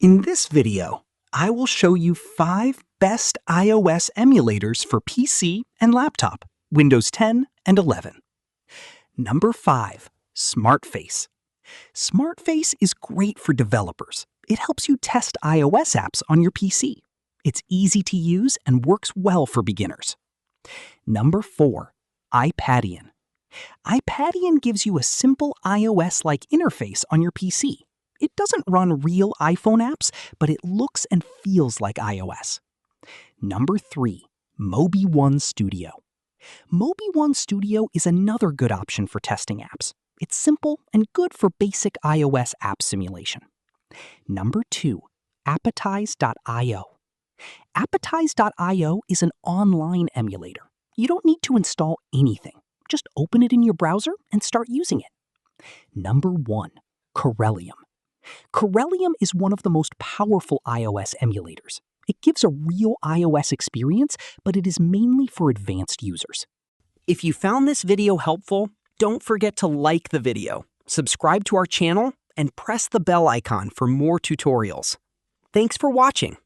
In this video, I will show you 5 best iOS emulators for PC and laptop, Windows 10 and 11. Number 5, SmartFace. SmartFace is great for developers. It helps you test iOS apps on your PC. It's easy to use and works well for beginners. Number 4, iPadian. iPadian gives you a simple iOS-like interface on your PC. It doesn't run real iPhone apps, but it looks and feels like iOS. Number 3, Mobi One Studio. Mobi One Studio is another good option for testing apps. It's simple and good for basic iOS app simulation. Number 2, Appetize.io. Appetize.io is an online emulator. You don't need to install anything. Just open it in your browser and start using it. Number 1, Corellium. Corellium is one of the most powerful iOS emulators. It gives a real iOS experience, but it is mainly for advanced users. If you found this video helpful, don't forget to like the video, subscribe to our channel, and press the bell icon for more tutorials. Thanks for watching.